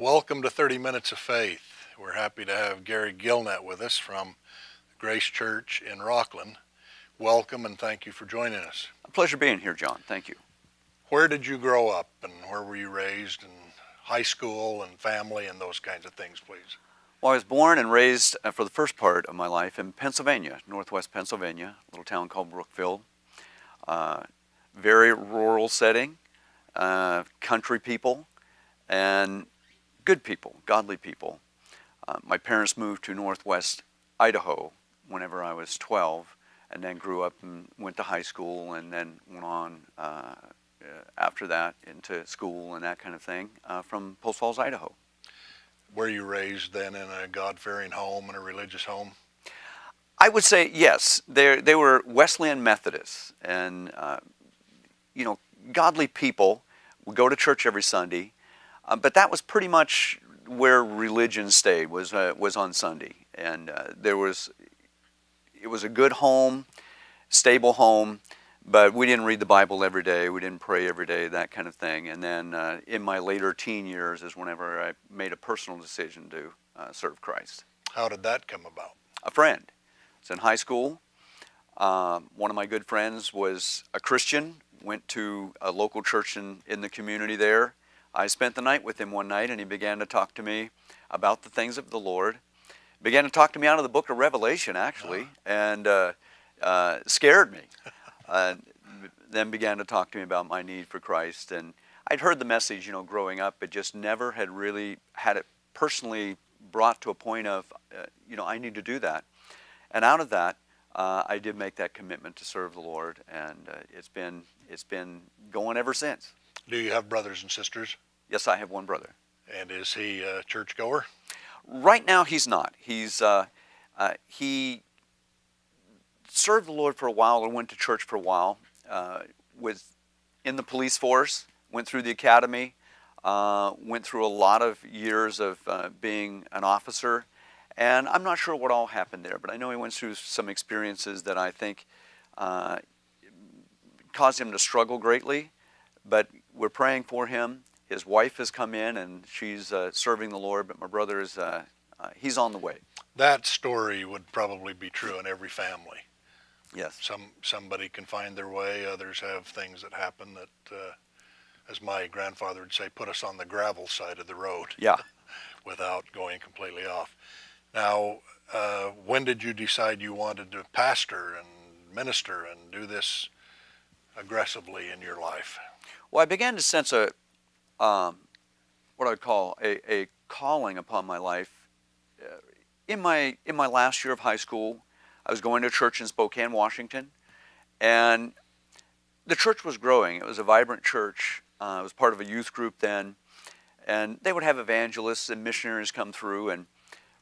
Welcome to 30 Minutes of Faith. We're happy to have Gary Gelnette with us from Grace Church in Rocklin. Welcome and thank you for joining us. A pleasure being here, John. Thank you. Where did you grow up and where were you raised, and high school and family and those kinds of things, please? Well, I was born and raised for the first part of my life in Pennsylvania, northwest Pennsylvania, a little town called Brookfield. Very rural setting, country people, and good people, godly people. My parents moved to northwest Idaho whenever I was 12, and then grew up and went to high school, and then went on after that into school and that kind of thing from Post Falls, Idaho. Were you raised then in a God-fearing home and a religious home? I would say yes. They were Wesleyan Methodists, and godly people would go to church every Sunday, but that was pretty much where religion stayed, was on Sunday, and it was a good home, stable home, but we didn't read the Bible every day, we didn't pray every day, that kind of thing. And then in my later teen years is whenever I made a personal decision to serve Christ. How did that come about? A friend. It's in high school. One of my good friends was a Christian, went to a local church in the community there. I spent the night with him one night, and he began to talk to me about the things of the Lord. Began to talk to me out of the book of Revelation, actually, and scared me. Then began to talk to me about my need for Christ. And I'd heard the message, growing up, but just never had really had it personally brought to a point of, I need to do that. And out of that, I did make that commitment to serve the Lord, and it's been going ever since. Do you have brothers and sisters? Yes, I have one brother. And is he a churchgoer? Right now, he's not. He served the Lord for a while, or went to church for a while. Was in the police force, went through the academy, went through a lot of years of being an officer. And I'm not sure what all happened there, but I know he went through some experiences that I think caused him to struggle greatly. But we're praying for him. His wife has come in, and she's serving the Lord, but my brother is he's on the way. That story would probably be true in every family. Yes. Somebody can find their way. Others have things that happen that, as my grandfather would say, put us on the gravel side of the road. Yeah. Without going completely off. Now, when did you decide you wanted to pastor and minister and do this aggressively in your life? Well, I began to sense what I'd call a calling upon my life. In my last year of high school, I was going to church in Spokane, Washington, and the church was growing. It was a vibrant church. I was part of a youth group then, and they would have evangelists and missionaries come through. And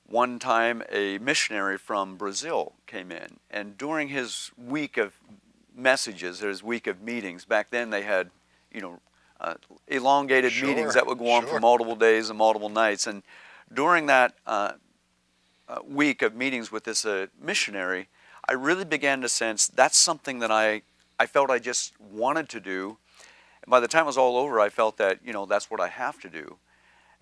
one time, a missionary from Brazil came in, and during his week of messages, his week of meetings, back then they had elongated meetings that would go on for multiple days and multiple nights. And during that week of meetings with this missionary, I really began to sense that's something that I felt I just wanted to do. And by the time it was all over, I felt that, that's what I have to do.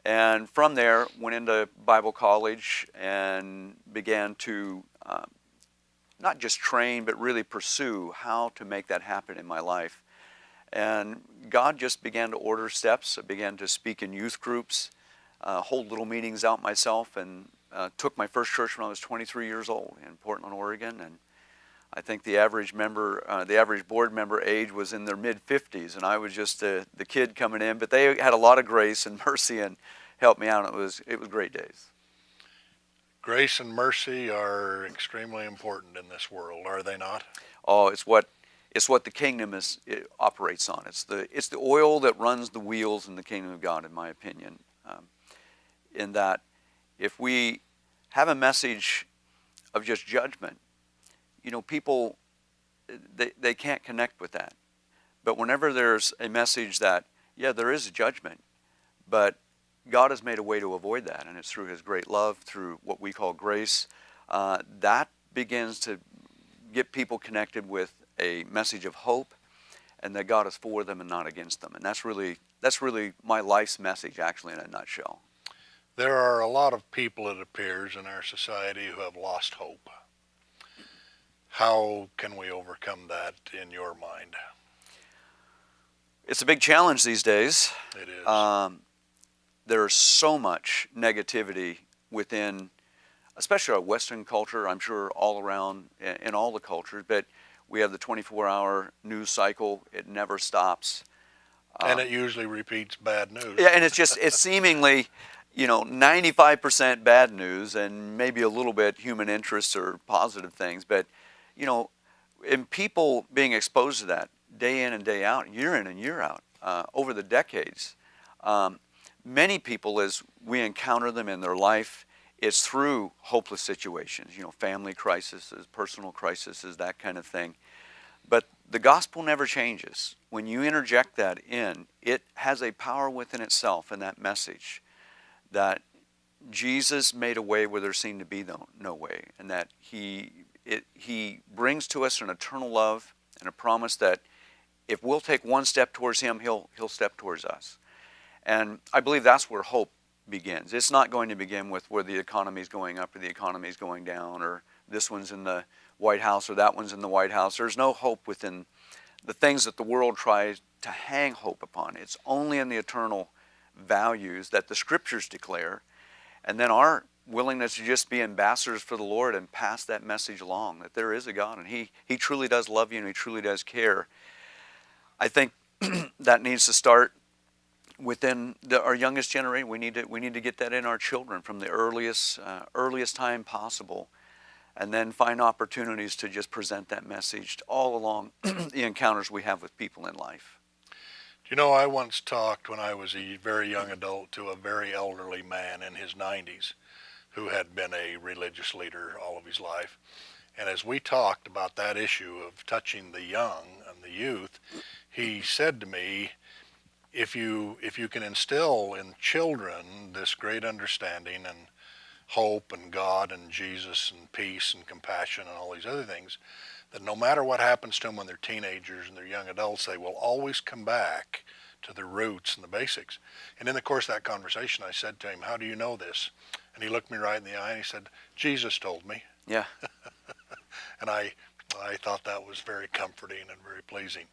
And from there, went into Bible college and began to not just train, but really pursue how to make that happen in my life. And God just began to order steps. I began to speak in youth groups, hold little meetings out myself, and took my first church when I was 23 years old in Portland, Oregon. And I think the average board member age was in their mid-50s, and I was just the kid coming in. But they had a lot of grace and mercy and helped me out. It was great days. Grace and mercy are extremely important in this world, are they not? Oh, it's what the kingdom operates on. It's the oil that runs the wheels in the kingdom of God, in my opinion. In that, if we have a message of just judgment, people they can't connect with that. But whenever there's a message that, there is a judgment, but God has made a way to avoid that, and it's through His great love, through what we call grace, that begins to get people connected with a message of hope, and that God is for them and not against them. And that's really my life's message, actually, in a nutshell. There are a lot of people, it appears, in our society who have lost hope. How can we overcome that in your mind? It's a big challenge these days. It is. There's so much negativity within, especially our Western culture, I'm sure all around in all the cultures, but we have the 24-hour news cycle. It never stops. And it usually repeats bad news. Yeah, and it's seemingly, 95% bad news and maybe a little bit human interest or positive things. But, in people being exposed to that day in and day out, year in and year out, over the decades, many people, as we encounter them in their life, it's through hopeless situations, family crises, personal crises, that kind of thing. But the gospel never changes. When you interject that in, it has a power within itself in that message that Jesus made a way where there seemed to be no way, and that he brings to us an eternal love and a promise that if we'll take one step towards him, he'll step towards us. And I believe that's where hope begins. It's not going to begin with where the economy is going up or the economy is going down, or this one's in the White House or that one's in the White House. There's no hope within the things that the world tries to hang hope upon. It's only in the eternal values that the Scriptures declare, and then our willingness to just be ambassadors for the Lord and pass that message along, that there is a God and He truly does love you and He truly does care. I think that needs to start within our youngest generation. We need to get that in our children from the earliest time possible, and then find opportunities to just present that message all along the encounters we have with people in life. I once talked when I was a very young adult to a very elderly man in his 90s who had been a religious leader all of his life. And as we talked about that issue of touching the young and the youth, he said to me, if you can instill in children this great understanding and hope and God and Jesus and peace and compassion and all these other things, that no matter what happens to them when they're teenagers and they're young adults, they will always come back to the roots and the basics. And in the course of that conversation, I said to him, "How do you know this?" And he looked me right in the eye and he said, "Jesus told me." Yeah. And I thought that was very comforting and very pleasing.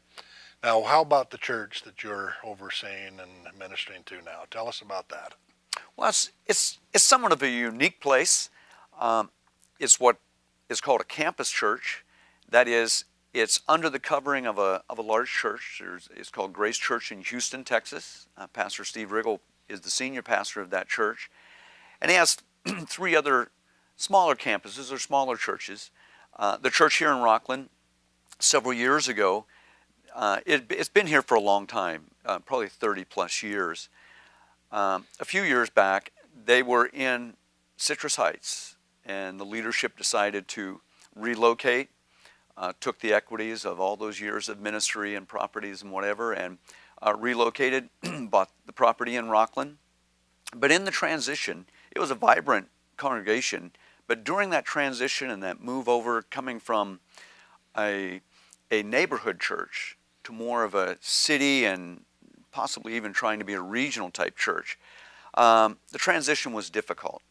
Now, how about the church that you're overseeing and ministering to now? Tell us about that. Well, it's somewhat of a unique place. It's what is called a campus church. That is, it's under the covering of a large church. It's called Grace Church in Houston, Texas. Pastor Steve Riggle is the senior pastor of that church. And he has 3 other smaller campuses or smaller churches. The church here in Rocklin, several years ago, it's been here for a long time, probably 30 plus years. A few years back, they were in Citrus Heights, and the leadership decided to relocate, took the equities of all those years of ministry and properties and whatever, and relocated, bought the property in Rocklin. But in the transition, it was a vibrant congregation, but during that transition and that move over, coming from a neighborhood church to more of a city and possibly even trying to be a regional type church, the transition was difficult.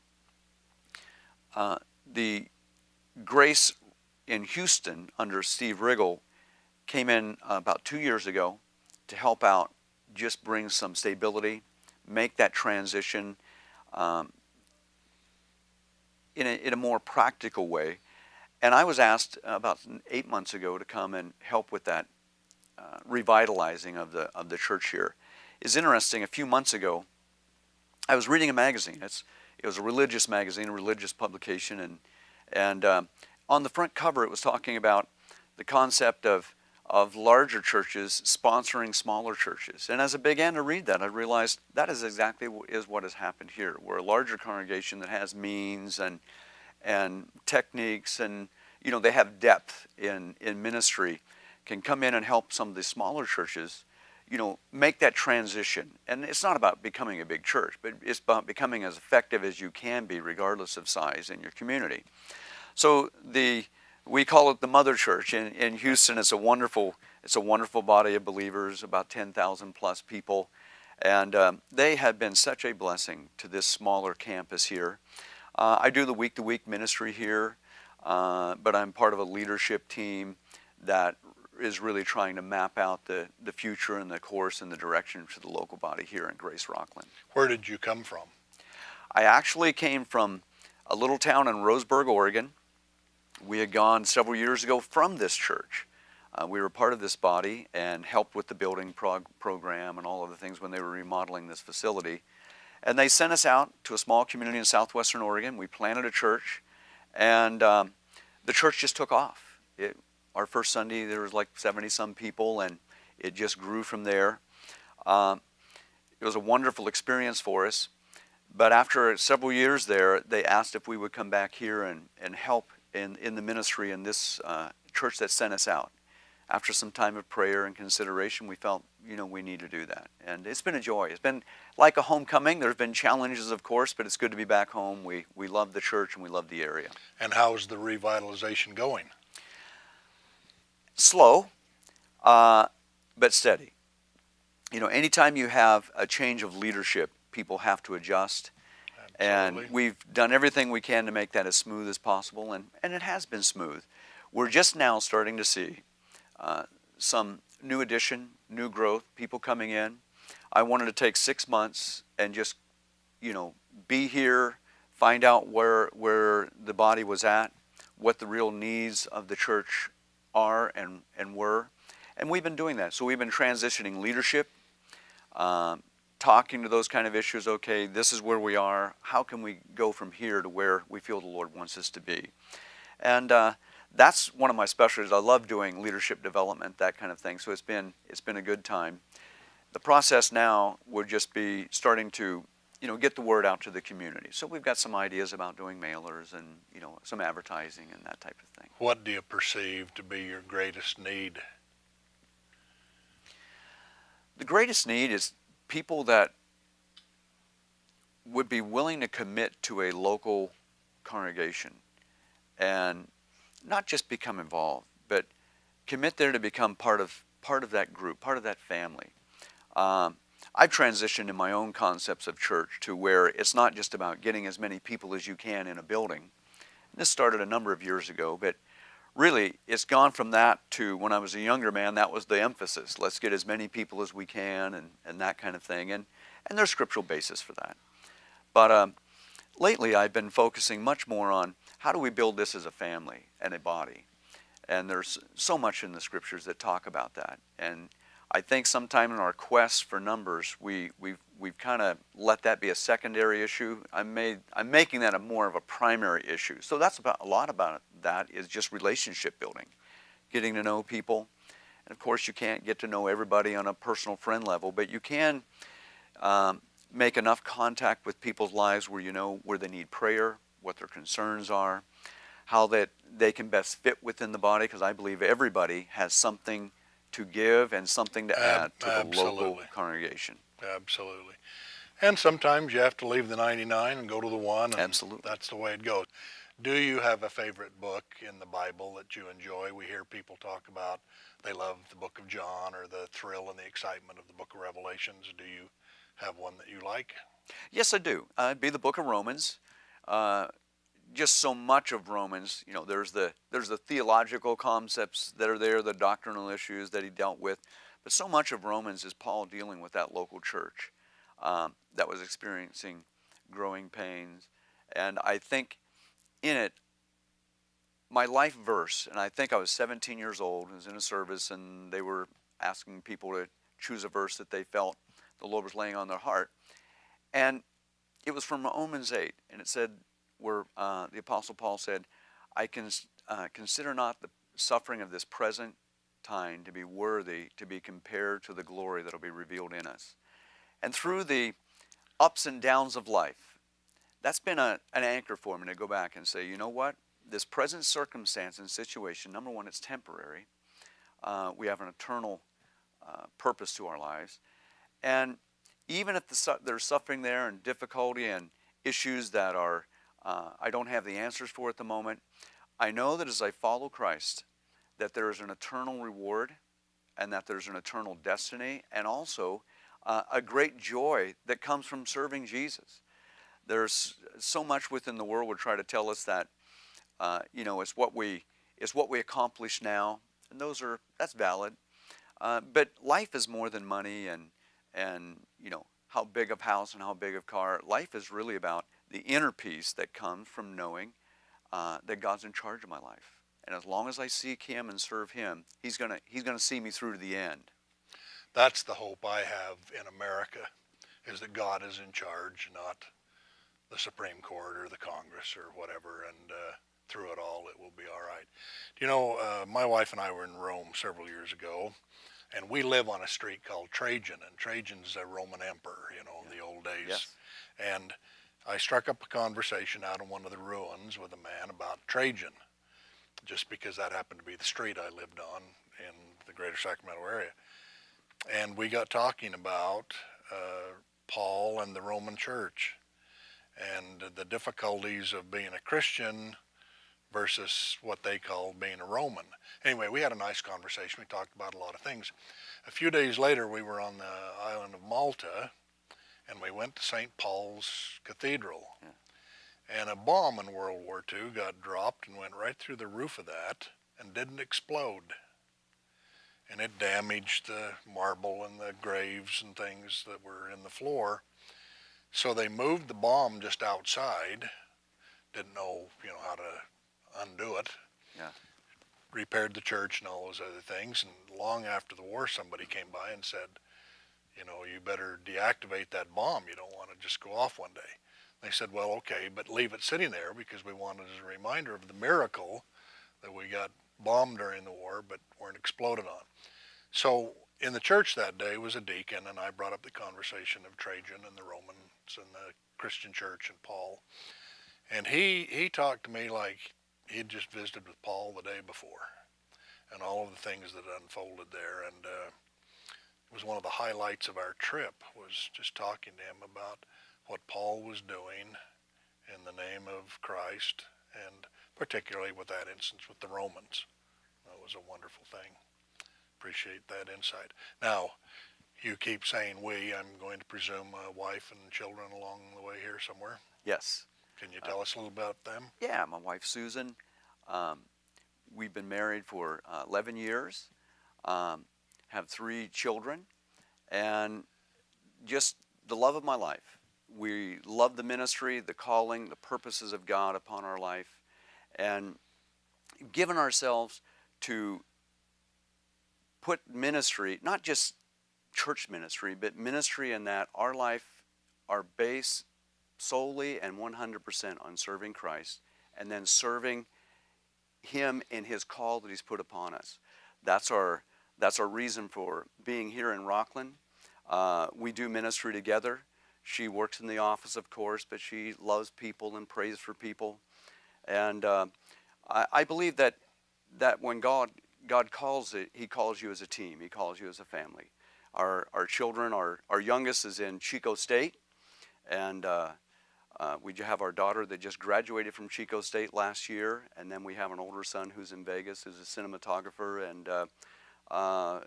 The Grace in Houston under Steve Riggle came in about 2 years ago to help out, just bring some stability, make that transition in a more practical way. And I was asked about 8 months ago to come and help with that revitalizing of the church here. It's interesting, a few months ago, I was reading a magazine. It was a religious magazine, a religious publication, and on the front cover it was talking about the concept of larger churches sponsoring smaller churches. And as I began to read that, I realized that is exactly what has happened here. We're a larger congregation that has means and techniques, and they have depth in ministry, can come in and help some of the smaller churches make that transition. And it's not about becoming a big church, but it's about becoming as effective as you can be regardless of size in your community. So we call it the Mother Church in Houston. It's a wonderful body of believers, about 10,000 plus people. And they have been such a blessing to this smaller campus here. I do the week-to-week ministry here, but I'm part of a leadership team that is really trying to map out the future and the course and the direction for the local body here in Grace Rocklin. Where did you come from? I actually came from a little town in Roseburg, Oregon. We had gone several years ago from this church. We were part of this body and helped with the building program and all of the things when they were remodeling this facility. And they sent us out to a small community in southwestern Oregon. We planted a church, and the church just took off. Our first Sunday, there was like 70-some people, and it just grew from there. It was a wonderful experience for us. But after several years there, they asked if we would come back here and help in the ministry in this church that sent us out. After some time of prayer and consideration, we felt, we need to do that. And it's been a joy. It's been like a homecoming. There's been challenges, of course, but it's good to be back home. We love the church and we love the area. And how's the revitalization going? Slow, but steady. Anytime you have a change of leadership, people have to adjust. Absolutely. And we've done everything we can to make that as smooth as possible, and it has been smooth. We're just now starting to see some new addition, new growth, people coming in. I wanted to take 6 months and just, be here, find out where the body was at, what the real needs of the church are and were. And we've been doing that. So we've been transitioning leadership, talking to those kind of issues. Okay, this is where we are. How can we go from here to where we feel the Lord wants us to be? And that's one of my specialties. I love doing leadership development, that kind of thing. So it's been a good time. The process now would just be starting to, get the word out to the community. So we've got some ideas about doing mailers and, some advertising and that type of thing. What do you perceive to be your greatest need? The greatest need is people that would be willing to commit to a local congregation and not just become involved, but commit there to become part of that group, part of that family. I've transitioned in my own concepts of church to where it's not just about getting as many people as you can in a building. This started a number of years ago, but really it's gone from that to when I was a younger man, that was the emphasis. Let's get as many people as we can and that kind of thing. And there's scriptural basis for that. But lately I've been focusing much more on how do we build this as a family and a body. And there's so much in the scriptures that talk about that. And I think sometime in our quest for numbers, we've kind of let that be a secondary issue. I'm making that more of a primary issue. So that's a lot about that is just relationship building, getting to know people. And of course, you can't get to know everybody on a personal friend level, but you can make enough contact with people's lives where you know where they need prayer, what their concerns are, how that they can best fit within the body, because I believe everybody has something to give and something to add to the local congregation. Absolutely. And sometimes you have to leave the 99 and go to the one. And absolutely. That's the way it goes. Do you have a favorite book in the Bible that you enjoy? We hear people talk about they love the book of John or the thrill and the excitement of the book of Revelations. Do you have one that you like? Yes, I do. It'd be the book of Romans. Just so much of Romans, there's the theological concepts that are there, the doctrinal issues that he dealt with, but so much of Romans is Paul dealing with that local church that was experiencing growing pains. And I think in it, my life verse, and I think I was 17 years old, I was in a service, and they were asking people to choose a verse that they felt the Lord was laying on their heart. And it was from Romans 8, and it said, where the Apostle Paul said, I can consider not the suffering of this present time to be worthy to be compared to the glory that will be revealed in us. And through the ups and downs of life, that's been an anchor for me to go back and say, you know what? This present circumstance and situation, number one, it's temporary. We have an eternal purpose to our lives. And even if there's suffering there and difficulty and issues that are I don't have the answers for at the moment, I know that as I follow Christ, that there is an eternal reward and that there's an eternal destiny. And also, a great joy that comes from serving Jesus. There's so much within the world would try to tell us that, it's what we accomplish now, and that's valid. But life is more than money and how big of house and how big of car. Life is really about the inner peace that comes from knowing that God's in charge of my life. And as long as I seek Him and serve Him, He's gonna see me through to the end. That's the hope I have in America, is that God is in charge, not the Supreme Court or the Congress or whatever, and through it all it will be all right. My wife and I were in Rome several years ago, and we live on a street called Trajan, and Trajan's a Roman emperor, in the old days. Yes. And I struck up a conversation out in one of the ruins with a man about Trajan, just because that happened to be the street I lived on in the greater Sacramento area. And we got talking about Paul and the Roman Church and the difficulties of being a Christian versus what they called being a Roman. Anyway, we had a nice conversation. We talked about a lot of things. A few days later, we were on the island of Malta, and we went to St. Paul's Cathedral. Yeah. And a bomb in World War II got dropped and went right through the roof of that and didn't explode. And it damaged the marble and the graves and things that were in the floor. So they moved the bomb just outside, didn't know, how to undo it. Yeah. Repaired the church and all those other things. And long after the war, somebody came by and said, you better deactivate that bomb. You don't want to just go off one day. They said, well, okay, but leave it sitting there because we want it as a reminder of the miracle that we got bombed during the war but weren't exploded on. So in the church that day was a deacon, and I brought up the conversation of Trajan and the Romans and the Christian church and Paul. And he talked to me like he'd just visited with Paul the day before and all of the things that unfolded there. And it was one of the highlights of our trip, was just talking to him about what Paul was doing in the name of Christ, and particularly with that instance with the Romans. That was a wonderful thing. Appreciate that insight. Now, you keep saying we. I'm going to presume a wife and children along the way here somewhere. Yes. Can you tell us a little about them? Yeah, my wife Susan. We've been married for 11 years, have 3 children, and just the love of my life. We love the ministry, the calling, the purposes of God upon our life, and given ourselves to put ministry, not just church ministry, but ministry in that our life, our base solely and 100% on serving Christ, and then serving Him in His call that He's put upon us. That's our reason for being here in Rocklin. We do ministry together. She works in the office, of course, but she loves people and prays for people. And I believe that when God calls it, He calls you as a team. He calls you as a family. Our children, our youngest is in Chico State, and we have our daughter that just graduated from Chico State last year, and then we have an older son who's in Vegas, who's a cinematographer, and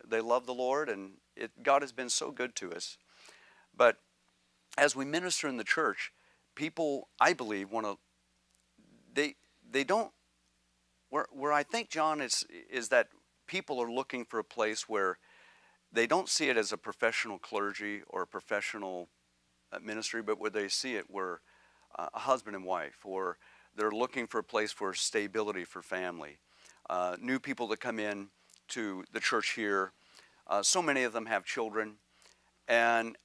they love the Lord, and God has been so good to us. But as we minister in the church, people, I believe, they don't, where I think, John, is that people are looking for a place where they don't see it as a professional clergy or a professional ministry, but where they see it where a husband and wife, or they're looking for a place for stability for family. New people that come in to the church here, so many of them have children, and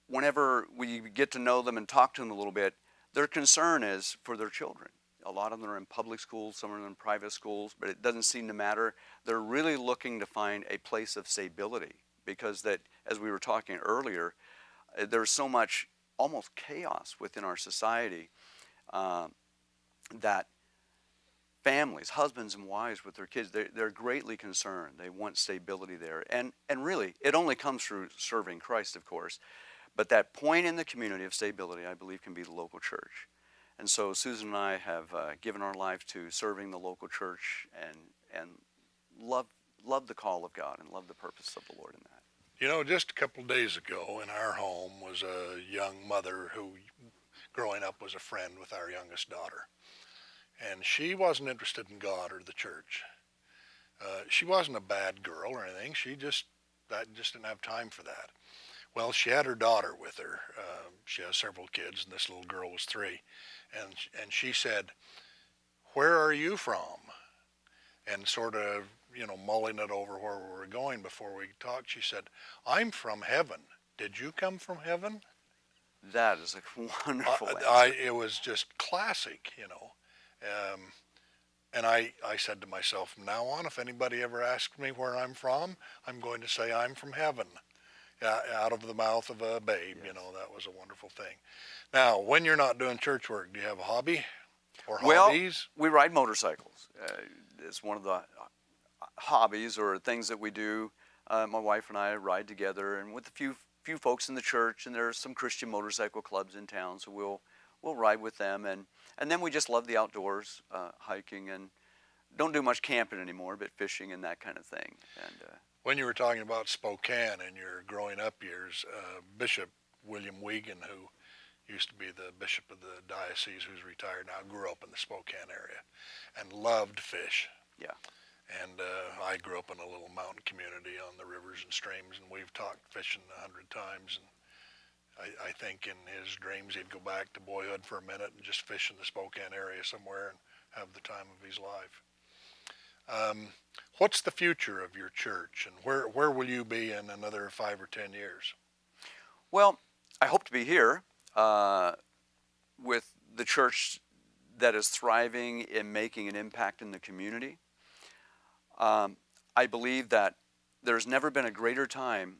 whenever we get to know them and talk to them a little bit, their concern is for their children. A lot of them are in public schools, some are in private schools, but it doesn't seem to matter. They're really looking to find a place of stability, because that, as we were talking earlier, there's so much almost chaos within our society that families, husbands and wives with their kids, they're greatly concerned. They want stability there. And really, it only comes through serving Christ, of course. But that point in the community of stability, I believe, can be the local church. And so Susan and I have given our life to serving the local church and love the call of God and love the purpose of the Lord in that. You know, just a couple of days ago in our home was a young mother who, growing up, was a friend with our youngest daughter. And she wasn't interested in God or the church. She wasn't a bad girl or anything. I just didn't have time for that. Well, she had her daughter with her. She has several kids, and this little girl was 3. And she said, "Where are you from?" And sort of, mulling it over where we were going before we talked, she said, "I'm from heaven. Did you come from heaven?" That is a wonderful answer. It was just classic. Um, and I said to myself, from now on, if anybody ever asks me where I'm from, I'm going to say I'm from heaven. Out of the mouth of a babe, Yes. that was a wonderful thing. Now, when you're not doing church work, do you have a hobby or Well, hobbies? we ride motorcycles. It's one of the hobbies or things that we do. My wife and I ride together, and with a few folks in the church, and there are some Christian motorcycle clubs in town, so we'll ride with them, and then we just love the outdoors, hiking, and don't do much camping anymore, but fishing and that kind of thing. And When you were talking about Spokane in your growing up years, Bishop William Wiegand, who used to be the bishop of the diocese, who's retired now, grew up in the Spokane area and loved fish. yeah, And I grew up in a little mountain community on the rivers and streams, and we've talked fishing 100 times. And I think in his dreams he'd go back to boyhood for a minute and just fish in the Spokane area somewhere and have the time of his life. What's the future of your church, and where will you be in another 5 or 10 years? well, I hope to be here with the church that is thriving and making an impact in the community. I believe that there's never been a greater time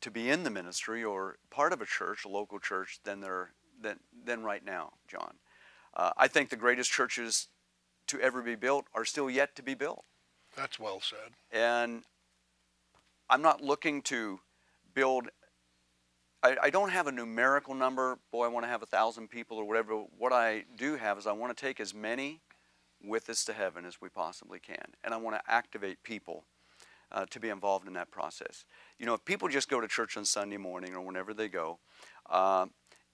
to be in the ministry or part of a church, a local church, than right now, John. I think the greatest churches to ever be built are still yet to be built. That's well said. And I'm not looking to build, I don't have a numerical number, boy, I want to have 1,000 people or whatever. What I do have is I want to take as many with us to heaven as we possibly can. And I want to activate people to be involved in that process. If people just go to church on Sunday morning or whenever they go,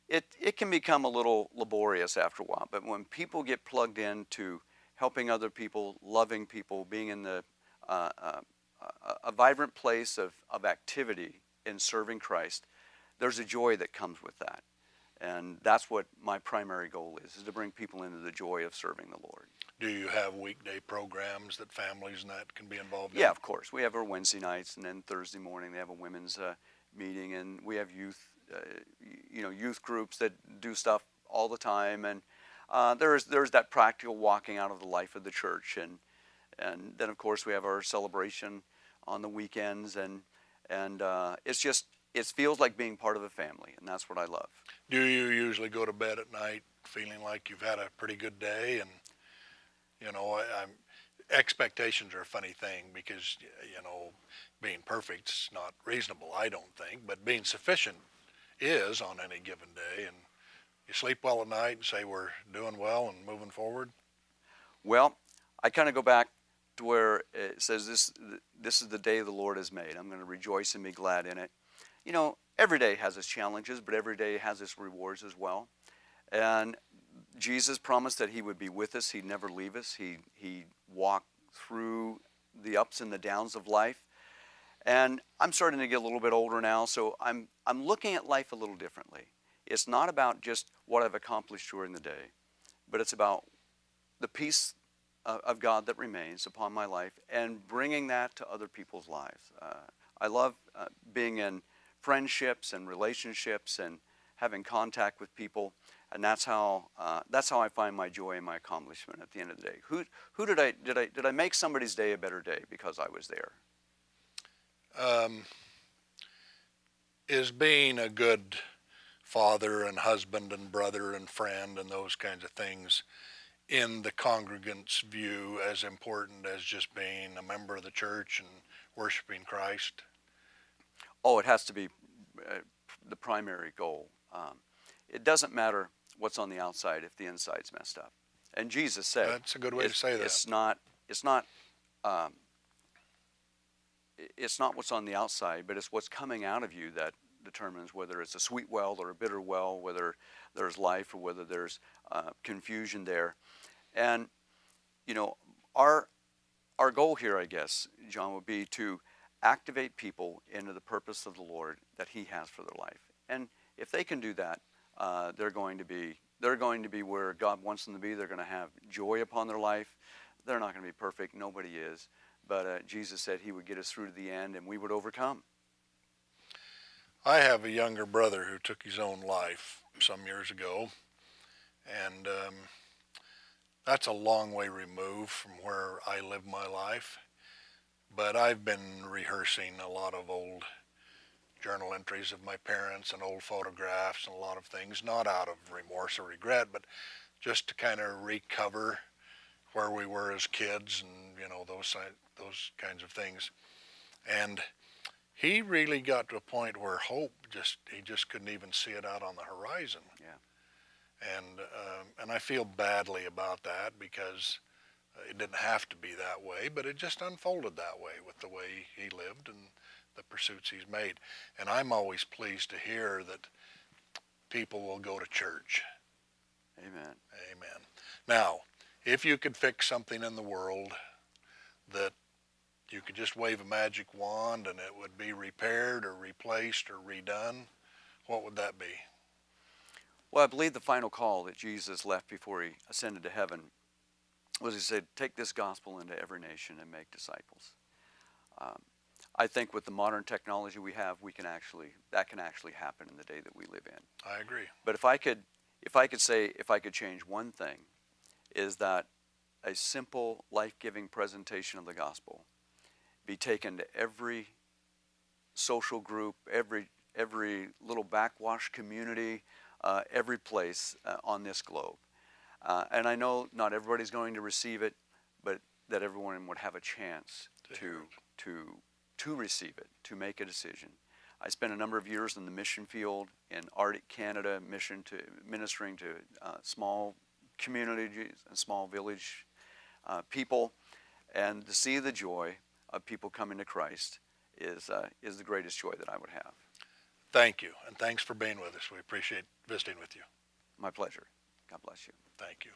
it can become a little laborious after a while. But when people get plugged into helping other people, loving people, being in a vibrant place of activity in serving Christ, there's a joy that comes with that. And that's what my primary goal is to bring people into the joy of serving the Lord. Do you have weekday programs that families and that can be involved in? Yeah, of course. We have our Wednesday nights, and then Thursday morning they have a women's meeting, and we have youth groups that do stuff all the time. And there's that practical walking out of the life of the church, and then of course we have our celebration on the weekends, and it feels like being part of a family, and that's what I love. Do you usually go to bed at night feeling like you've had a pretty good day? And expectations are a funny thing because being perfect's not reasonable, I don't think, but being sufficient is on any given day. And you sleep well at night and say we're doing well and moving forward? Well, I kind of go back to where it says this is the day the Lord has made. I'm going to rejoice and be glad in it. Every day has its challenges, but every day has its rewards as well. And Jesus promised that he would be with us. He'd never leave us. He walked through the ups and the downs of life. And I'm starting to get a little bit older now, so I'm looking at life a little differently. It's not about just what I've accomplished during the day, but it's about the peace of God that remains upon my life and bringing that to other people's lives. I love being in friendships and relationships and having contact with people, and that's how I find my joy and my accomplishment at the end of the day. Who did I make somebody's day a better day because I was there? Is being a good father and husband and brother and friend and those kinds of things in the congregant's view as important as just being a member of the church and worshiping Christ? Oh, it has to be the primary goal. It doesn't matter what's on the outside if the inside's messed up. And Jesus said, that's a good way to say that. it's not what's on the outside, but it's what's coming out of you that determines whether it's a sweet well or a bitter well, whether there's life or whether there's confusion there. And our goal here, I guess, John, would be to activate people into the purpose of the Lord that He has for their life. And if they can do that, they're going to be where God wants them to be. They're going to have joy upon their life. They're not going to be perfect. Nobody is. But Jesus said He would get us through to the end, and we would overcome. I have a younger brother who took his own life some years ago, and that's a long way removed from where I live my life. But I've been rehearsing a lot of old journal entries of my parents and old photographs and a lot of things, not out of remorse or regret, but just to kind of recover where we were as kids and, those kinds of things. And he really got to a point where he just couldn't even see it out on the horizon. Yeah. And I feel badly about that because it didn't have to be that way, but it just unfolded that way with the way he lived and the pursuits he's made. And I'm always pleased to hear that people will go to church. Amen. Amen. Now, if you could fix something in the world that you could just wave a magic wand and it would be repaired or replaced or redone, what would that be? Well, I believe the final call that Jesus left before He ascended to heaven was He said, take this gospel into every nation and make disciples. I think with the modern technology we have, that can actually happen in the day that we live in. I agree. But if I could change one thing, is that a simple, life-giving presentation of the gospel be taken to every social group, every little backwash community, every place on this globe. And I know not everybody's going to receive it, but that everyone would have a chance to receive it, to make a decision. I spent a number of years in the mission field in Arctic Canada, ministering to small communities and small village people, and to see the joy of people coming to Christ is the greatest joy that I would have. Thank you, and thanks for being with us. We appreciate visiting with you. My pleasure. God bless you. Thank you.